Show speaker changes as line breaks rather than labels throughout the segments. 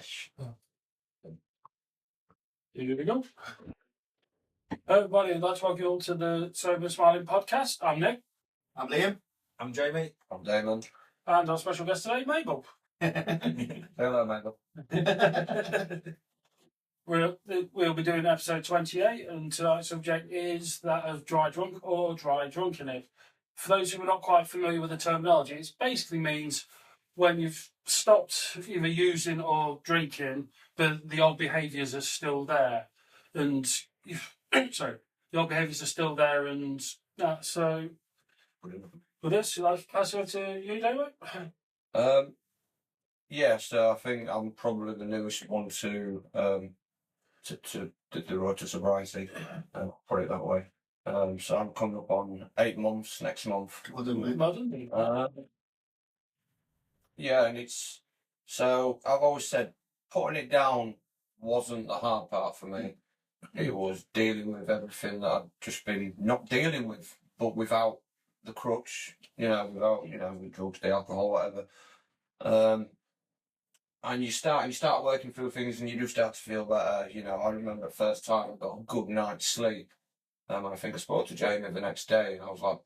Here we go. Everybody, I'd like to welcome you all to the Sober Smiling podcast. I'm Nick.
I'm Liam.
I'm Jamie.
I'm Damon.
And our special guest today, Mabel.
Hello, Mabel.
We'll be doing episode 28, and tonight's subject is that of dry drunk or dry drunkenhead. For those who are not quite familiar with the terminology, it basically means when you've stopped either using or drinking, but the old behaviours are still there. And sorry, the old behaviours are still there, and so for this, I'll pass it to you, David.
Yeah, so I think I'm probably the newest one to the road to sobriety. Put it that way. So I'm coming up on 8 months next month. Yeah, and it's so I've always said putting it down wasn't the hard part for me. It was dealing with everything that I'd just been not dealing with, but without the crutch, without the drugs, the alcohol, whatever. And you start working through things, and you do start to feel better. I remember the first time I got a good night's sleep. I think I spoke to Jamie the next day, and I was like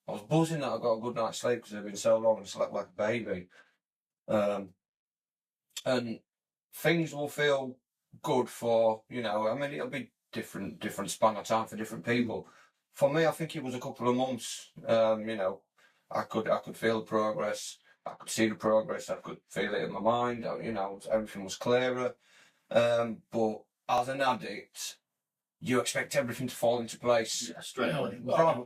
I was buzzing that I got a good night's sleep because it had been so long and slept like a baby. And things will feel good for, it'll be different span of time for different people. For me, I think it was a couple of months. I could feel the progress. I could see the progress. I could feel it in my mind. Everything was clearer. But as an addict, you expect everything to fall into place
straight away,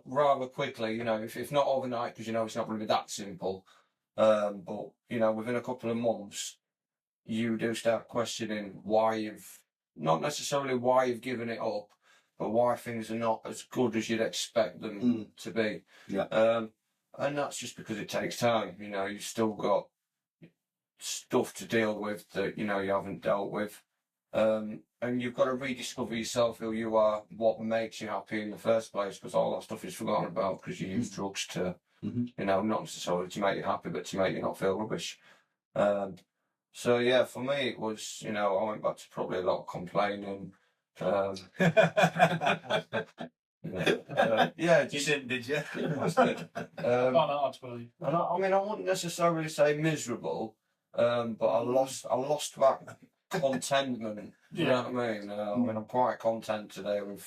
rather quickly. If not overnight, because it's not going to be that simple. But within a couple of months, you do start questioning why not necessarily why you've given it up, but why things are not as good as you'd expect them to be.
Yeah.
And that's just because it takes time. You've still got stuff to deal with that, you haven't dealt with. And you've got to rediscover yourself, who you are, what makes you happy in the first place, because all that stuff is forgotten about because you use drugs to, not necessarily to make you happy, but to make you not feel rubbish. So yeah, for me it was, I went back to probably a lot of complaining.
Yeah, you didn't, did you?
And I wouldn't necessarily say miserable, but I lost that contentment. You know what I mean? I'm quite content today with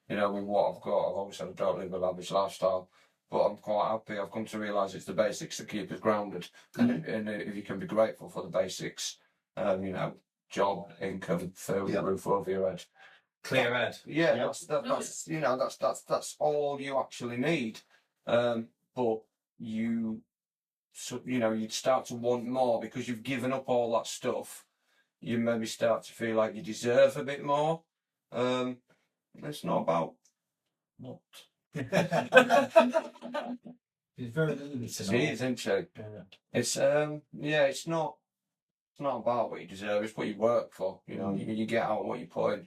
what I've got. I've obviously don't live a lavish lifestyle, but I'm quite happy. I've come to realise it's the basics that keep us grounded, and if you can be grateful for the basics, job, income, food, roof over your head.
Clear head.
Yeah, that's all you actually need. But you'd start to want more because you've given up all that stuff. You maybe start to feel like you deserve a bit more. It's not about what.
It's very limited.
It is, isn't it? Yeah. It's not about what you deserve. It's what you work for. You get out what you put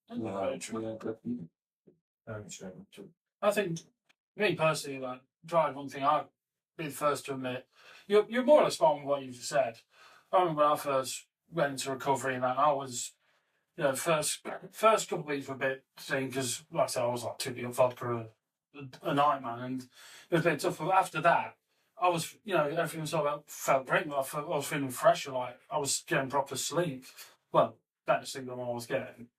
in.
Very true. I think, me personally, like dry one thing I'd be the first to admit, you're more or less spot on what you've just said. I remember when I first went into recovery, and I was, first couple of weeks were a bit thing because, like I said, I was like 2 liters of vodka a night, man, and it was a bit tough. But after that, I was, everything was felt great. I was feeling fresher, like I was getting proper sleep. Well, better sleep than I was getting.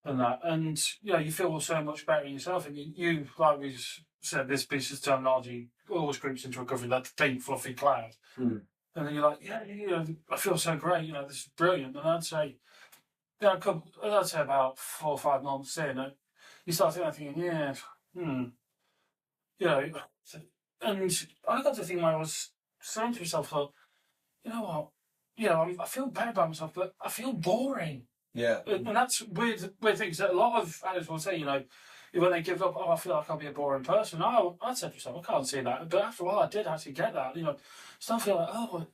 And you feel so much better in yourself, and you like we said, this piece of terminology always creeps into recovery, that pink fluffy cloud, and then you're like, I feel so great, this is brilliant. And I'd say, about 4 or 5 months in, you start thinking, and I got to think when I was saying to myself, like, you know what, I feel bad about myself, but I feel boring.
Yeah.
And that's weird things that a lot of addicts will say, when they give up, I feel like I'll be a boring person. I said to myself, I can't see that. But after a while, I did actually get that. Start feel like, I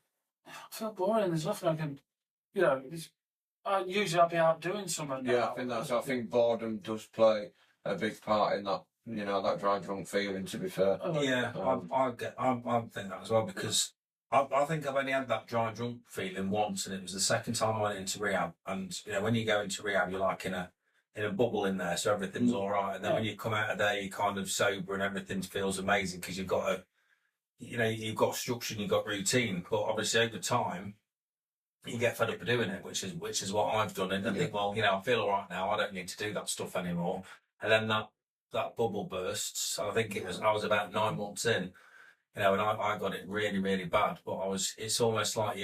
feel boring. There's nothing I can, usually I'll be out doing something.
Yeah, I think boredom does play a big part in that, that dry drunk feeling, to be fair.
Yeah, I think that as well, because I think I've only had that dry drunk feeling once, and it was the second time I went into rehab. And when you go into rehab, you're like in a bubble in there, so everything's all right. And then when you come out of there, you're kind of sober, and everything feels amazing because you've got you've got structure, and you've got routine. But obviously, over time, you get fed up of doing it, which is what I've done. And I think, well, I feel all right now. I don't need to do that stuff anymore. And then that bubble bursts. I think I was about 9 months in. And I got it really, really bad, but it's almost like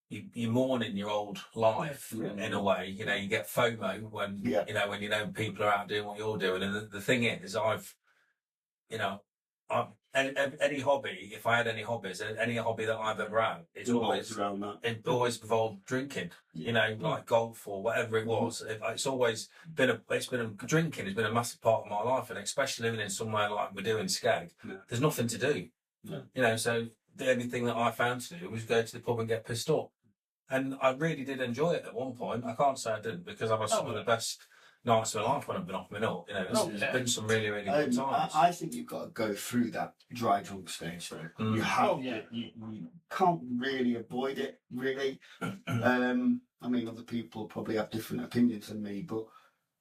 you're mourning your old life in a way. You get FOMO when, when people are out doing what you're doing. And the thing is, any hobby, if I had any hobbies, any hobby that I've ever had, it's always
around that.
it always involved drinking. Like golf or whatever it was. It's always been drinking has been a massive part of my life, and especially living in somewhere like we do in Skeg, there's nothing to do. So the only thing that I found to do was go to the pub and get pissed up, and I really did enjoy it at one point. I can't say I didn't, because I've had some of the best nights of my life when I've been off my nut. There's been some really, really good times.
I think you've got to go through that dry drunk stage though. You have you can't really avoid it, really. I mean, other people probably have different opinions than me, but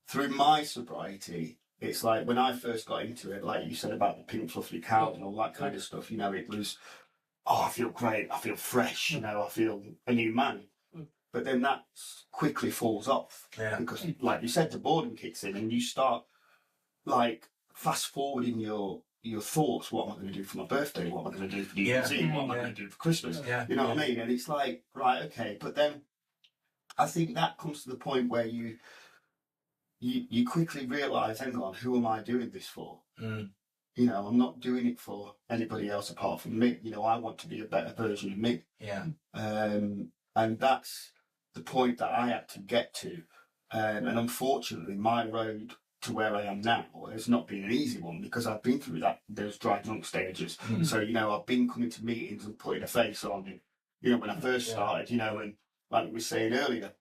through my sobriety, it's like when I first got into it, like you said about the pink fluffy cow and all that kind of stuff, it was, I feel great, I feel fresh, I feel a new man. But then that quickly falls off because, like you said, the boredom kicks in, and you start like fast forwarding your thoughts. What am I going to do for my birthday? What am I going to do for New Year's Eve? What am I going to do for Christmas? You know what I mean? And it's like, right, okay. But then I think that comes to the point where you quickly realise, hang on, who am I doing this for? I'm not doing it for anybody else apart from me. I want to be a better version of me. And that's the point that I had to get to. And unfortunately, my road to where I am now has not been an easy one, because I've been through those dry drunk stages. So, I've been coming to meetings and putting a face on it. When I first started, and like we were saying earlier,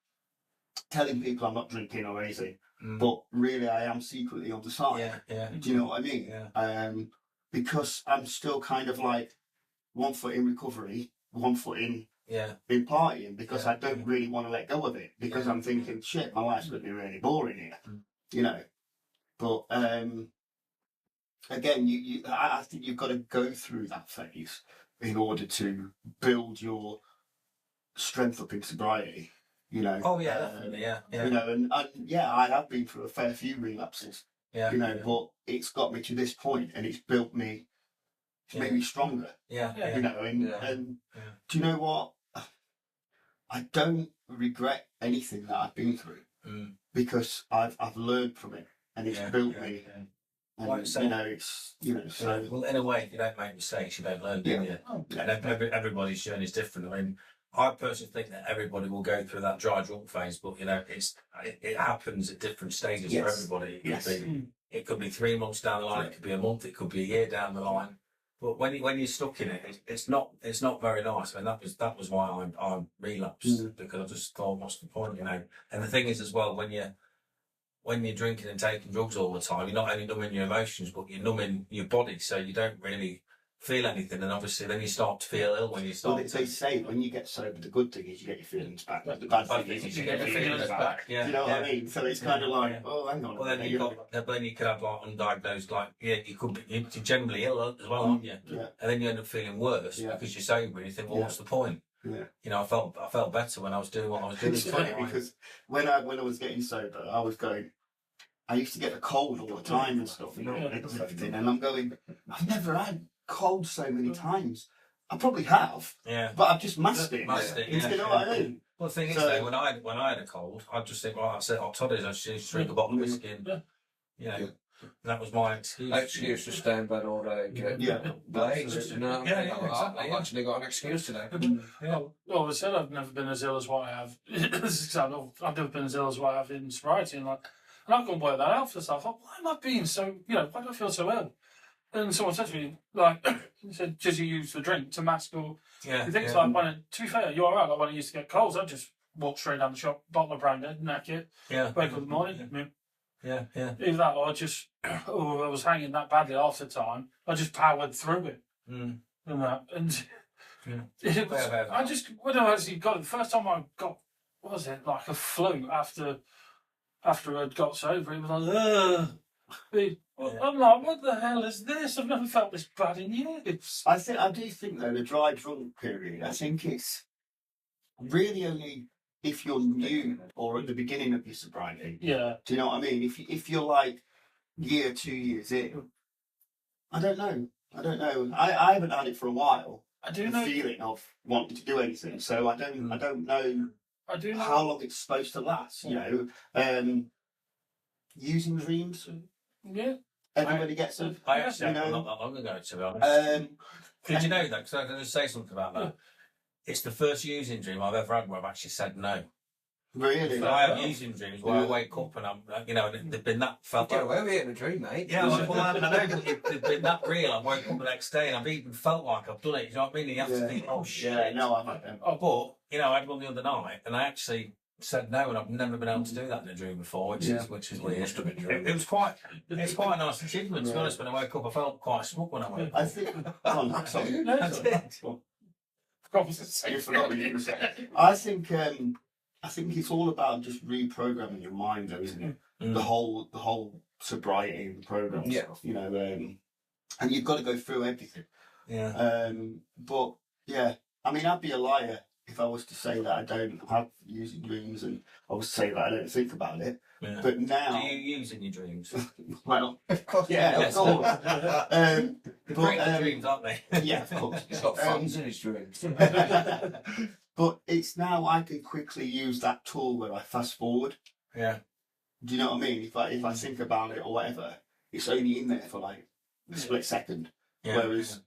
telling people I'm not drinking or anything, but really I am secretly on the side. Do you know what I mean? Because I'm still kind of like 1 foot in recovery, 1 foot in partying, because I don't really want to let go of it, because I'm thinking, shit, my life's going to be really boring here, But again, I think you've got to go through that phase in order to build your strength up in sobriety.
Definitely,
and I have been through a fair few relapses. But it's got me to this point, and it's built me. It's made me stronger. And do you know what? I don't regret anything that I've been through, because I've learned from it, and it's built me. And,
Like
it's so.
Well, in a way, if you don't make mistakes, you don't learn, do you? And everybody's journey is different. I mean, I personally think that everybody will go through that dry drunk phase, but it happens at different stages for everybody. It could be 3 months down the line, it could be a month, it could be a year down the line. But when you're stuck in it, it's not very nice. I mean, that was why I relapsed, because I just thought, what's the point, And the thing is, as well, when you're drinking and taking drugs all the time, you're not only numbing your emotions, but you're numbing your body, so you don't really feel anything. And obviously, then you start to feel ill when you start.
Well, they say when you get sober, the good thing is you get your feelings back. The bad thing is you get your feelings back. Do you know what I mean? So it's kind of like, oh, hang on.
Well, then you could have like undiagnosed, you could be you're generally ill as well, aren't you? And then you end up feeling worse because you're sober, and you think, well, what's the point? I felt better when I was doing what I was doing.
It's funny because when I was getting sober, I used to get the cold all the time and stuff, and everything. And I'm going, I've never had cold so many times. I probably have, but I've just masked it. You know what I mean?
Well, the thing is, though, when I had a cold, I'd just think, well, I said hot toddies. I just drink a bottle of whiskey, and that was my excuse.
Excuse to stay in bed all day. Blades, I've actually got an excuse today.
Well, I said I've never been as ill as what I have. I've never been as ill as what I have in sobriety, and I couldn't work that out for myself. I thought, why am I being so? Why do I feel so ill? And someone said to me, he said, "Did you use the drink to mask your?" Things like to be fair, you're alright. Like when I used to get colds, I'd just walk straight down the shop, bottle of brandy, neck it, wake up in the morning. Either that, or I was hanging that badly half the time. I just powered through it, and It was, I just, when I actually got it, the first time I got, what was it, like a flu after I'd got sober, it was like, ugh. I'm like, what the hell is this? I've never felt this bad in years.
I do think though the dry drunk period, I think it's really only if you're new or at the beginning of your sobriety.
Yeah.
Do you know what I mean? If you're like year, 2 years in, I don't know. I haven't had it for a while.
I do
the
know.
feeling of wanting to do anything, so I don't know.
I do know
how long it's supposed to last. You know, using dreams.
Yeah.
Everybody gets them.
I actually had one not that long ago, to be honest. Did you know that? Because I can just say something about that. It's the first using dream I've ever had where I've actually said no.
Really?
So I have using dreams where I wake up and I'm, they've been that felt.
Get away with it in a dream, mate.
Yeah, well, I know, but they've been that real. I woke up the next day and I've even felt like I've done it. You know what I mean? You have to think, oh shit.
Yeah, no, I've had them.
But I had one the other night and I actually said no, and I've never been able to do that in a dream before, which is weird. It was quite a nice achievement, to be honest. When I woke up, I felt quite smug when I woke up.
I think. Sorry. You forgot what you were saying. I think it's all about just reprogramming your mind, though, isn't it? The whole sobriety program stuff, you know, and you've got to go through everything.
Yeah.
But yeah, I mean, I'd be a liar if I was to say that I don't have using dreams, and I was to say that I don't think about it.
Yeah.
But now,
do you use in your dreams?
Well, of course, yeah, of course.
Great dreams, aren't they?
Yeah, of course.
He's got fans in his dreams.
But it's now I can quickly use that tool where I fast forward.
Yeah.
Do you know what I mean? If I think about it or whatever, it's only in there for like a split second.
Yeah.
Whereas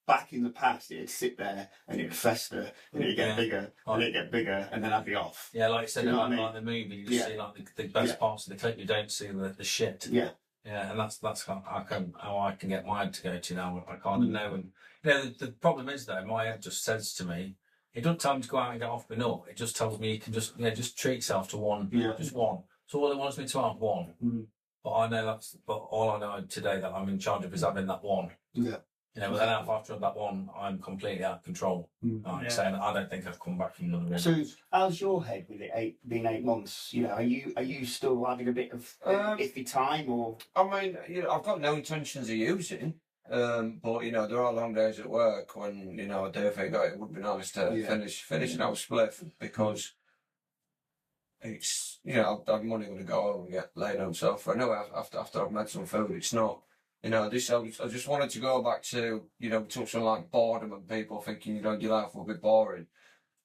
back in the past, it'd sit there and it'd fester and it'd get bigger and it'd get bigger and then I'd be off.
Yeah, like you said,
Do you know what I
like the movie, you just see like the best parts of the clip. You don't see the shit.
Yeah.
Yeah, and that's how I can get my head to go to now. I kind of know, and the problem is though, my head just says to me, it doesn't tell me to go out and get off my nut. It just tells me you can just treat yourself to one, just one. So all it wants me to have one. But I know but all I know today that I'm in charge of is having that one.
Yeah.
But then after that one, I'm completely out of control. Saying I don't think I've come back from another one.
So how's your head with it being 8 months? You know, are you still having a bit of iffy time or?
I mean, I've got no intentions of using. But there are long days at work when I do think it would be nice to finish an hour spliff, because it's I'm only going to go home and get laid on sofa. I know after I've made some food, it's not. I just wanted to go back to touch on like boredom and people thinking your life will be boring.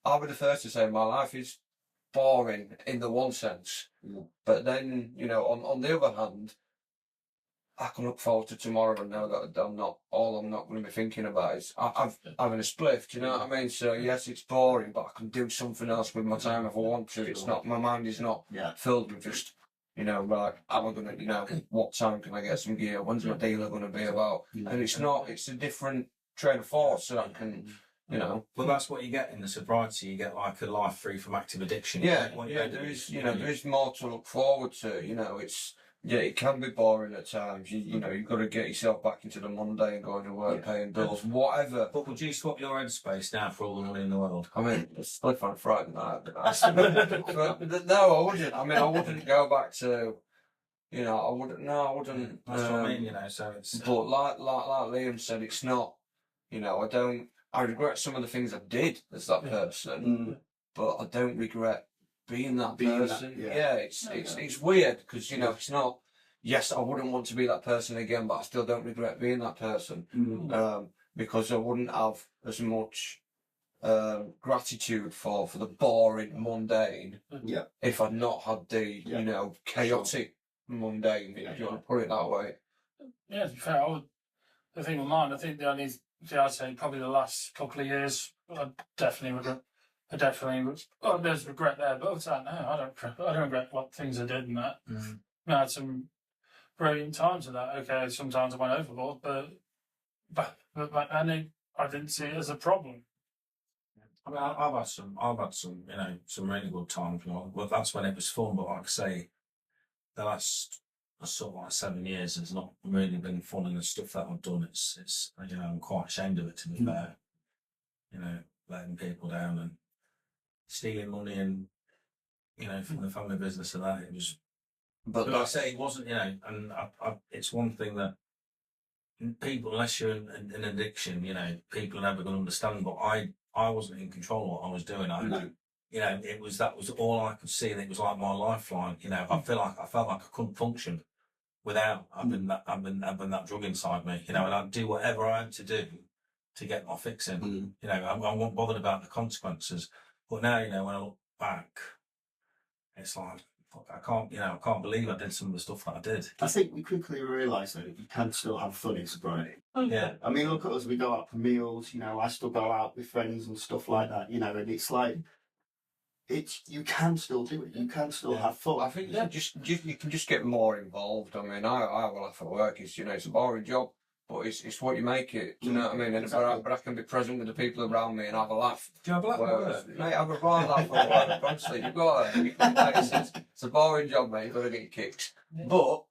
I'll be the first to say my life is boring in the one sense, but then on the other hand, I can look forward to tomorrow and know that I'm not going to be thinking about is I'm having a spliff. Do you know what I mean? So yes, it's boring, but I can do something else with my time if I want to. It's not, my mind is not filled with just like, am I going to, what time can I get some gear? When's my dealer going to be about? And it's not. It's a different train of thought, so I can.
Well, that's what you get in the sobriety. You get like a life free from active addiction.
Yeah. There is more to look forward to. It can be boring at times. You've got to get yourself back into the Monday and going to work, paying bills, whatever.
But would you swap your headspace now for all the money in the world?
I mean, it's split on Friday night. But no, I wouldn't. I mean, I wouldn't go back to. I wouldn't. No, I wouldn't.
That's what I mean. So it's.
But like Liam said, it's not. I regret some of the things I did as that person, but I don't regret being that person. It's weird because it's not. Yes, I wouldn't want to be that person again, but I still don't regret being that person because I wouldn't have as much gratitude for the boring, mundane. If I'd not had the chaotic, mundane. If you want to put it that way.
Yeah, to be fair, I think with mine, I think the only thing I'd say probably the last couple of years, I definitely regret. There's regret there, but other than that, no, I don't regret what things I did and that. I had some brilliant times of that. Okay, sometimes I went overboard, but I didn't see it as a problem.
I mean, I've had some, some really good times. But that's when it was fun. But like I say, the last sort of like 7 years has not really been fun, and the stuff that I've done, it's I'm quite ashamed of it, to be fair. you know, letting people down and stealing money and, you know, from the family business and that. It was, but like I say, it wasn't, you know, and it's one thing that people, unless you're in an addiction, you know, people are never going to understand. But I wasn't in control of what I was doing. You know, that was all I could see, and it was like my lifeline. You know, I felt like I couldn't function without having that drug inside me. You know, and I'd do whatever I had to do to get my fix in. You know, I wasn't bothered about the consequences. But now, you know, when I look back, it's like, I can't believe I did some of the stuff that I did.
I think we quickly realised that you can still have fun in sobriety.
Yeah.
I mean, look at us, we go out for meals, you know, I still go out with friends and stuff like that, you know, and it's like, you can still do it, you can still have fun.
I think you can just get more involved. I mean, I will have at work, it's a boring job, but it's what you make it, do you know what I mean? And
Exactly.
but I can be present with the people around me and have a laugh.
Do you have a laugh at work?
Mate, have a right laugh at work, honestly. You've got to, it's a boring job, mate, you've got to get your kicks.
Yeah.
But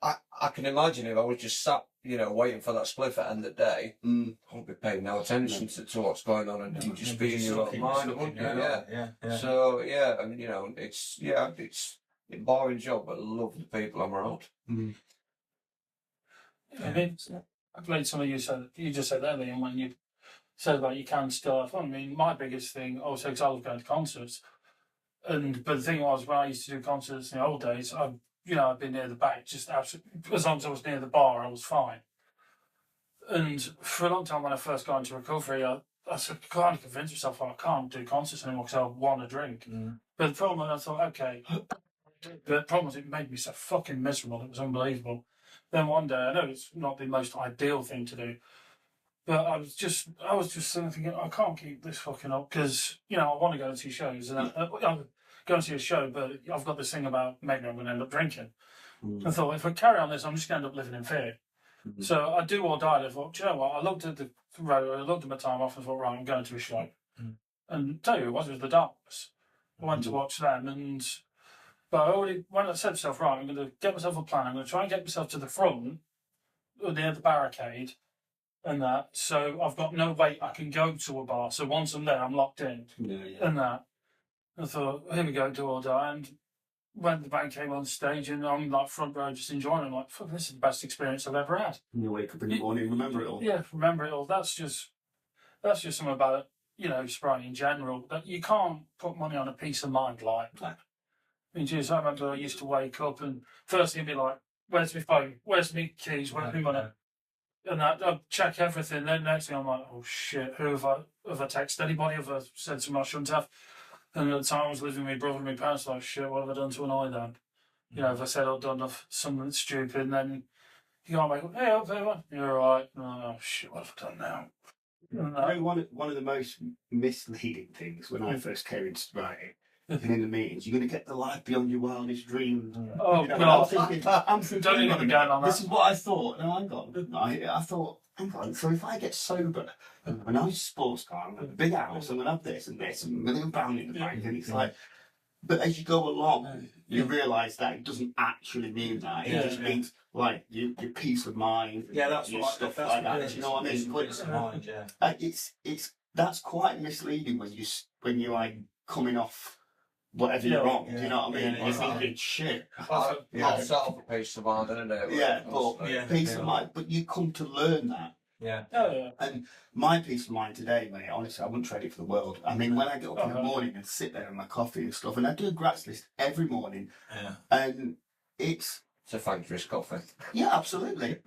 I can imagine if I was just sat, you know, waiting for that spliff at the end of the day, I wouldn't be paying no attention to what's going on, and you'd just be in your own mind, wouldn't you? Yeah. So, yeah, and, you know, it's a boring job, but I love the people I'm around.
I mean, I played some of you just said earlier, and when you said about you can still have fun. I mean, my biggest thing also, because I was going to concerts, but the thing was, when I used to do concerts in the old days, I'd been near the back, just absolutely, as long as I was near the bar, I was fine. And for a long time, when I first got into recovery, I kind of convinced myself, I can't do concerts anymore because I want to drink. But the problem was, I thought, okay, but the problem was it made me so fucking miserable. It was unbelievable. Then one day, I know it's not the most ideal thing to do, but I was just thinking, I can't keep this fucking up, because, you know, I want to go and see shows, and I'm going to see a show, but I've got this thing about maybe I'm going to end up drinking. I thought, if I carry on this, I'm just going to end up living in fear. So I do or die. I thought, do you know what? I looked at the road, I looked at my time off, and thought, right, I'm going to a show. And tell you, it was the Darkness. I went to watch them, but when I said to myself, right, I'm going to get myself a plan. I'm going to try and get myself to the front, near the barricade, and that. So I've got no way I can go to a bar. So once I'm there, I'm locked in, and that. I thought, here we go, do or die. And when the band came on stage, and I'm like front row just enjoying it, I'm like, fuck, this is the best experience I've ever had.
And you wake up in the morning, remember it all.
Yeah, remember it all. That's just something about it, you know, sobriety in general, that you can't put money on a peace of mind like that. I mean, geez, I remember I used to wake up and first he'd be like, where's my phone? Where's my keys? Where's my money? And I'd check everything. Then next thing I'm like, oh shit, who have I texted anybody? Have I said something I shouldn't have? And at the time I was living with my brother and my parents, like, shit, what have I done to annoy them? You know, if I said I'd done something stupid, and then you can't make up, hey, up everyone, you're alright. Oh shit, what have I done now?
I think one of the most misleading things when I first came into sobriety, and in the meetings, you're going to get the life beyond your wildest dreams.
Oh,
you know,
God.
I'm thinking,
Don't even go on that.
this is what I thought. No, hang on. I thought, hang on. So if I get sober, when I'm a sports car, I'm going to have a big house, I'm going to have this and this, and £1 million in the bank, and it's like, but as you go along, you realise that it doesn't actually mean that. It just means like your peace of mind.
That's
your
what
stuff
that's
like
what
that.
it is.
You know what I mean? But
Peace of mind, yeah.
It's that's quite misleading when you're like coming off whatever you're on. Do you know what I mean? You're thinking shit.
I'll settle for peace of mind, isn't it?
Yeah, but peace of mind. But you come to learn that.
Yeah.
And my peace of mind today, mate, honestly, I wouldn't trade it for the world. I mean, when I get up in the morning and sit there with my coffee and stuff, and I do a Gratz list every morning, and it's
a thanks for his coffee.
Yeah, absolutely.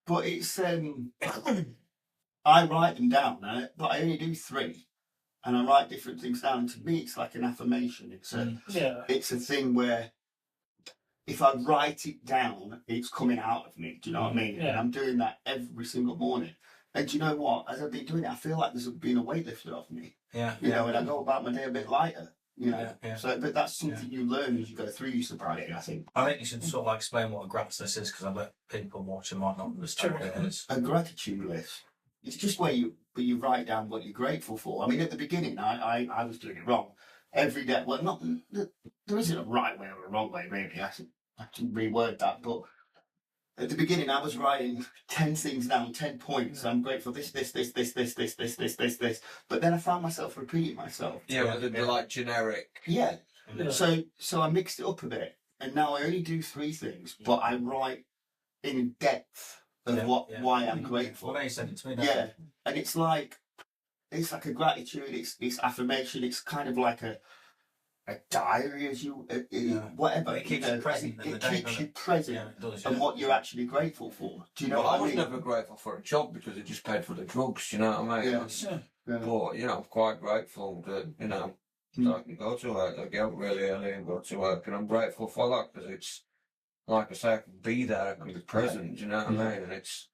But it's I write them down, but I only do 3, and I write different things down. To me, it's like an affirmation. It's a thing where if I write it down, it's coming out of me. Do you know what I mean? And I'm doing that every single morning. And do you know what? As I've been doing it, I feel like there's been a weight lifted off me. You know, and I go about my day a bit lighter. You know, so but that's something you learn as you go through your sobriety. I think
you should sort of like explain what a Gratz list is, because I bet people watching might not understand what it is.
A gratitude list. It's just where you write down what you're grateful for. I mean, at the beginning, I was doing it wrong every day. Well, not there isn't a right way or a wrong way, really. I should reword that, but at the beginning, I was writing 10 things down, 10 points. I'm grateful this. But then I found myself repeating myself.
Yeah, they're like generic.
Yeah. So I mixed it up a bit, and now I only do 3 things, but I write in depth of why I'm grateful.
Well, you said it to me.
Yeah, and it's like a gratitude. It's affirmation. It's kind of like a diary, as you whatever.
But it keeps you present.
It keeps you present, and what you're actually grateful for. Do you know
Well,
what
I was
mean?
never grateful for a job because it just paid for the drugs. You know what I mean?
Yeah.
But I'm quite grateful that that I can go to work. I get up really early and go to work, and I'm grateful for that because it's like I say, I can be there, I can be present. Do you know what I mean? And it's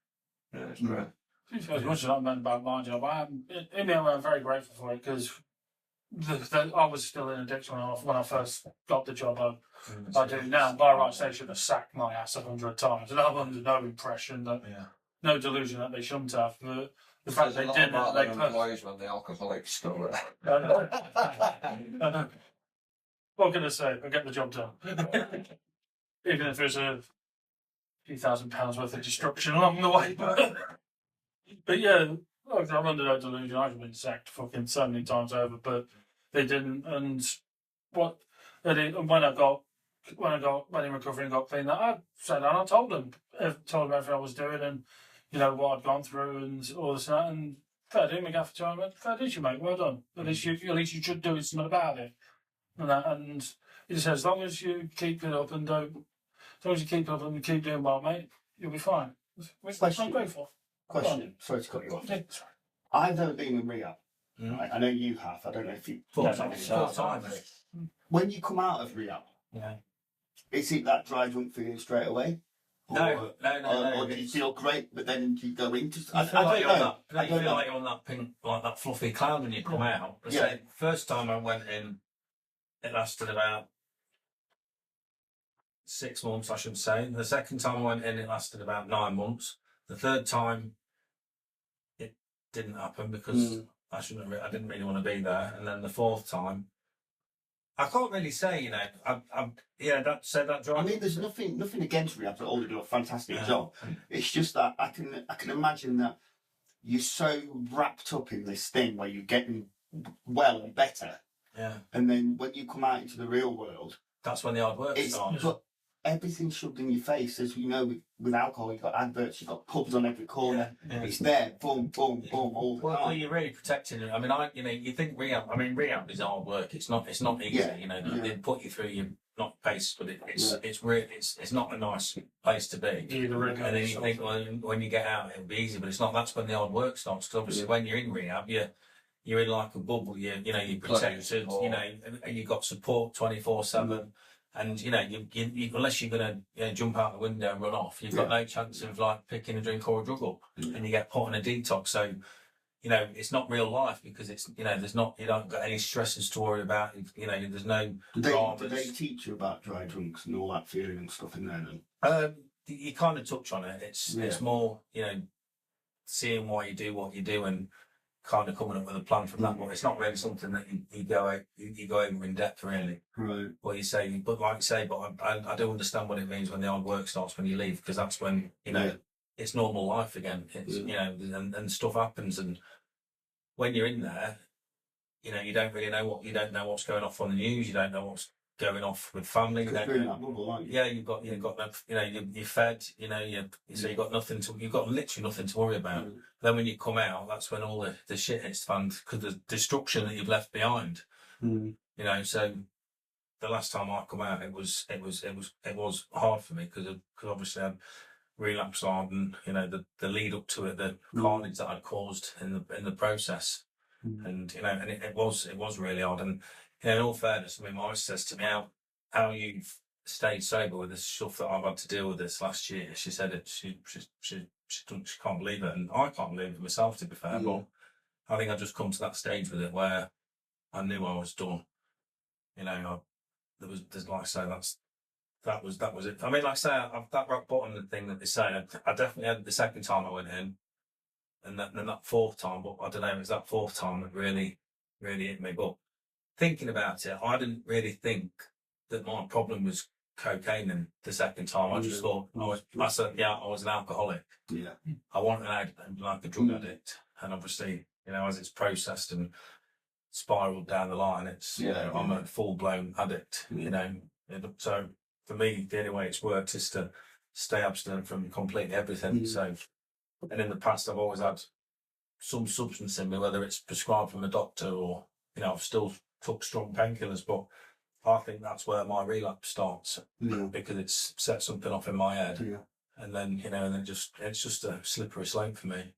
great.
As much as I meant about my job, I'm very grateful for it because I was still in addiction when I first got the job I do now. By rights, they should have sacked my ass 100 times, and I'm under no impression that, no delusion that they shouldn't have. But the fact they didn't, they
employees when the alcoholics still there.
I know. What can I say? I get the job done, even if there's a few £1,000s worth of destruction along the way. But yeah. Look, I'm under no delusion. I've been sacked fucking so many times over, but they didn't. And when I got in recovery and got clean, I sat down. I told them everything I was doing and what I'd gone through and all this and that. And fair do, McGaffer time. Fair do, you mate. Well done. At least you should do something about it. And that. And he said, as long as you keep it up and keep doing well, mate, you'll be fine. I'm grateful.
Question. Sorry to cut you off. I've never been in rehab. Right? I know you have. I don't know if you.
Full time.
When you come out of rehab, is it that dry drunk feeling straight away?
No.
Or do you feel great, but then you go into?
I feel like you're on that pink, like that fluffy cloud when you come out. The first time I went in, it lasted about 6 months, I should say. The second time I went in, it lasted about 9 months. The third time, it didn't happen because I didn't really want to be there. And then the fourth time, I can't really say, that drive.
I mean, there's nothing against rehab. They all do a fantastic job. It's just that I can imagine that you're so wrapped up in this thing where you're getting well and better.
Yeah.
And then when you come out into the real world,
that's when the hard work starts.
But everything's shoved in your face. As we know, with alcohol, you've got adverts, you've got pubs on every corner. It's there, boom, boom, boom, all the time.
Well, you're really protecting it. I mean, you think rehab. I mean, rehab is hard work. It's not easy. They put you through your not pace, but it's not a nice place to be. And then you think, well, when you get out, it'll be easy, but it's not. That's when the hard work starts. Because obviously, when you're in rehab, you're in like a bubble. You're protected. And you've got support 24/7. And you unless you're gonna jump out the window and run off, you've got no chance of like picking a drink or a drug up, and you get put on a detox. So, it's not real life because it's you don't got any stresses to worry about. There's no dramas.
Do they teach you about dry drunks and all that feeling and stuff in there then?
You kind of touch on it. It's more seeing why you do what you do and kind of coming up with a plan from that. But it's not really something that you go over in depth really.
Right.
What you say, but like you say, but I do understand what it means when the hard work starts when you leave, because that's when it's normal life again. It's and stuff happens, and when you're in there, you don't really know what's going off on the news. You don't know what's going off with family.
You're in that bubble, aren't you?
Yeah, you've got you're fed. So you've got literally nothing to worry about. Then when you come out, that's when all the shit hits the fan because the destruction that you've left behind. So the last time I come out, it was hard for me because obviously I'd relapsed hard, and the lead up to it, the carnage that I'd caused in the process, and and it was really hard. And in all fairness, I mean, my wife says to me how you've stayed sober with this stuff that I've had to deal with this last year. She said she can't believe it, and I can't believe it myself, to be fair. But I think I just come to that stage with it where I knew I was done. There's like I say, that was it. I mean, like I say, that rock bottom thing that they say, I definitely had the second time I went in, and then that fourth time. But I don't know, it was that fourth time that really hit me. But thinking about it, I didn't really think that my problem was cocaine in the second time. I just thought I was an alcoholic.
Yeah.
I wasn't like a drug addict, and obviously, as it's processed and spiraled down the line, I'm a full blown addict. So for me, the only way it's worked is to stay abstinent from completely everything. So, and in the past, I've always had some substance in me, whether it's prescribed from a doctor or I've still took strong painkillers, but I think that's where my relapse starts because it's set something off in my head, and then it's just a slippery slope for me.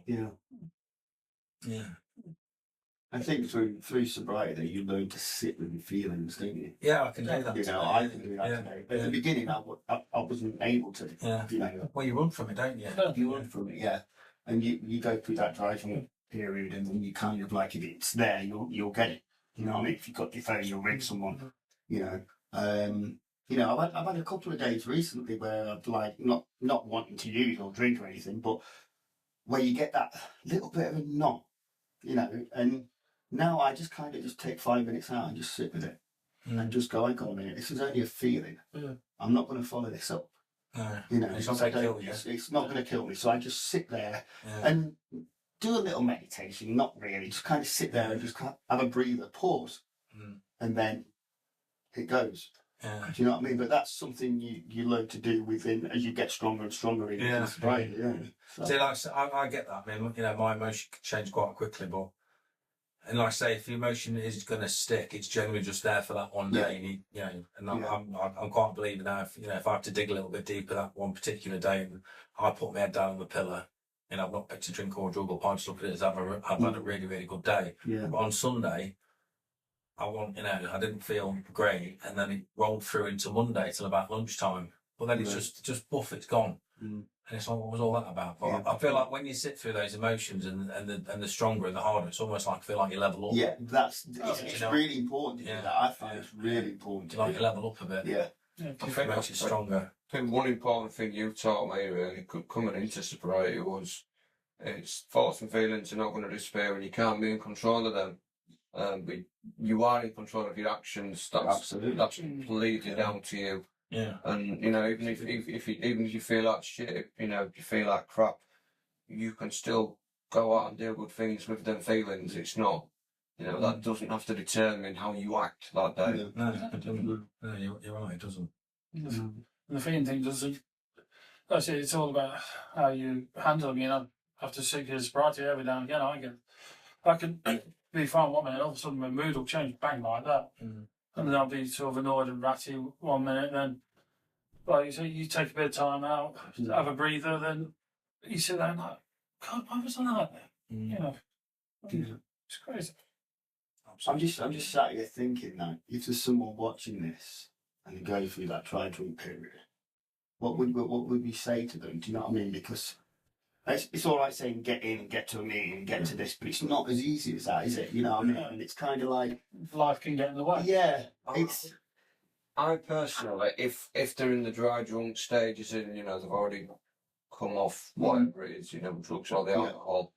Yeah. I think through sobriety, you learn to sit with your feelings, don't you?
Yeah, I can do that.
I can do that today. But at the beginning, I wasn't able to.
Yeah. Well, you run from it, don't you?
You run from it, yeah. And you go through that driving period, and then you kind of like, if it's there, you'll get it. You know what I mean? If you've got your phone, you'll ring someone. I've had a couple of days recently where I've like not wanting to use or drink or anything, but where you get that little bit of a knot, and now I just kind of just take 5 minutes out and just sit with it and just go, hang on a minute, this is only a feeling. I'm not going to follow this up.
It's not going to kill you.
It's not going to kill me. So I just sit there and do a little meditation, not really, just kind of sit there and just have a breather, pause, and then it goes. Do you know what I mean? But that's something you learn to do as you get stronger and stronger in sobriety. So.
See, I get that. I mean, my emotion can change quite quickly, but and like I say, if the emotion is going to stick, it's generally just there for that one day. And I'm quite a believer now. If I have to dig a little bit deeper that one particular day, and I put my head down on the pillow, I've not picked a drink or a drug, or I just look at it as I've had a really, really good day.
Yeah.
But on Sunday, I didn't feel great, and then it rolled through into Monday till about lunchtime. But then it's just buff, it's gone. And it's like, what was all that about? But I feel like when you sit through those emotions and the stronger and the harder, it's almost like I feel like you level up.
Yeah, it's really important to do that. I find it's really important to
you level up a bit.
Yeah.
I think it makes you stronger.
I think one important thing you taught me really coming into sobriety was it's thoughts and feelings are not going to disappear and you can't be in control of them. But you are in control of your actions. That's completely down to you.
Yeah.
And even if you feel like shit, if you feel like crap, you can still go out and do good things with them feelings. It's not, that doesn't have to determine how you act that day.
No, it doesn't. No, you're right. It doesn't.
And the feeling thing doesn't. That's it. It's all about how you handle them. After 6 years sobriety, every now and again, I can be fine 1 minute, all of a sudden my mood will change, bang, like that. And then I'll be sort of annoyed and ratty 1 minute, then, like you say, you take a bit of time out, have a breather, then you sit there and like, God, why was I like that? It's crazy.
I'm just sat here thinking that if there's someone watching this and they go through that try drink period, what would we say to them? Do you know what I mean? Because it's all right saying get in and get to a meeting and get to this, but it's not as easy as that, is it? You know what I mean? And it's kind of like
life can get in the way.
Yeah,
I personally, if they're in the dry drunk stages and they've already come off whatever it is, drugs or the alcohol,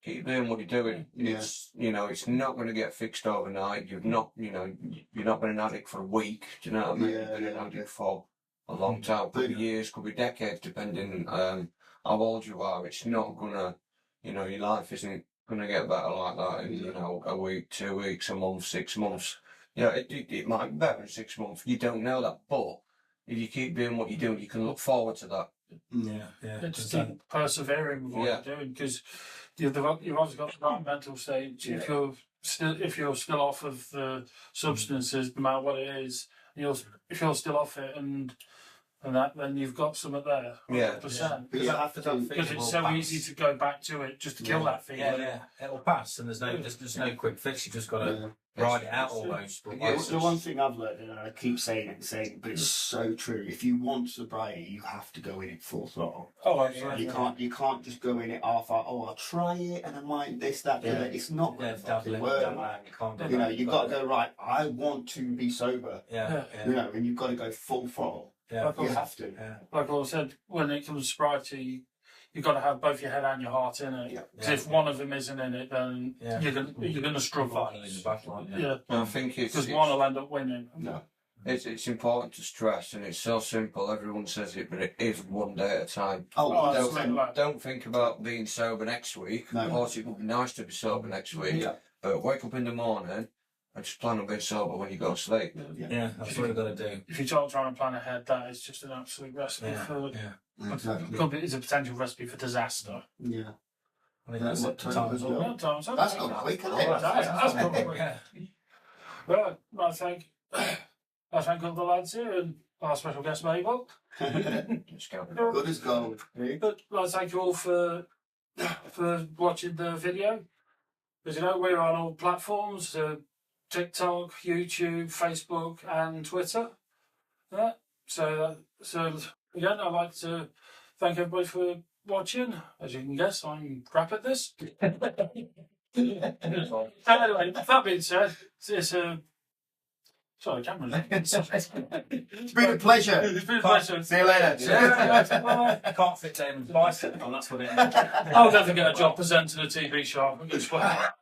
keep doing what you're doing. It's it's not going to get fixed overnight. You've not been an addict for a week. Do you know what I mean? You've been an addict for a long time, could be years, could be decades, depending how old you are. It's not gonna, your life isn't gonna get better like that in a week, 2 weeks, a month, 6 months. It might be better in 6 months. You don't know that, but if you keep doing what you're doing, you can look forward to that.
Just keep persevering with what you're doing, because you've obviously got the right mental stage. If you're still off of the substances, no matter what it is, if you're still off it and that, then you've got something there. 100%. Because it's so easy to go back to it just to kill that feeling.
It'll pass, and there's no quick fix. You just got to ride it out almost. But
the one thing I've learned, and I keep saying it, but it's so true. If you want sobriety, you have to go in it full throttle. You can't just go in it half. I'll try it, and I might this, that, that. It's not going to work. You've got to go right. I want to be sober. And you've got to go full throttle. You have to.
Like I said, when it comes to sobriety, you've got to have both your head and your heart in it. Because if one of them isn't in it, then you're going to struggle.
I think it's
because one will end up winning.
No.
It's important to stress, and it's so simple. Everyone says it, but it is one day at a time.
Oh,
Don't think about being sober next week.
No.
Of course, it would be nice to be sober next week,
Yeah.
but wake up in the morning and just plan on being sober when you go to sleep.
Yeah, that's what we've got to do.
If you don't try and plan ahead, that is just an absolute recipe for.
Exactly.
It's a potential recipe for disaster.
Yeah.
I think
That's
that's
what
it.
time
Time
is
as
it?
well.
That's not quick, is it?
That's probably. Well, I thank all the lads here and our special guest Mabel.
Just go.
Good as gold.
But I thank you all for watching the video. As you know, we're on all platforms: TikTok, YouTube, Facebook, and Twitter. Yeah. So again, I'd like to thank everybody for watching. As you can guess, I'm crap at this. Anyway, that being said, it's a. Sorry, camera's.
It's been a pleasure.
It's been a pleasure.
See you later.
Yeah,
I can't fit Damon's bicycle, that's what it is.
I'll never get a job presenting a TV show. I'm going to swear.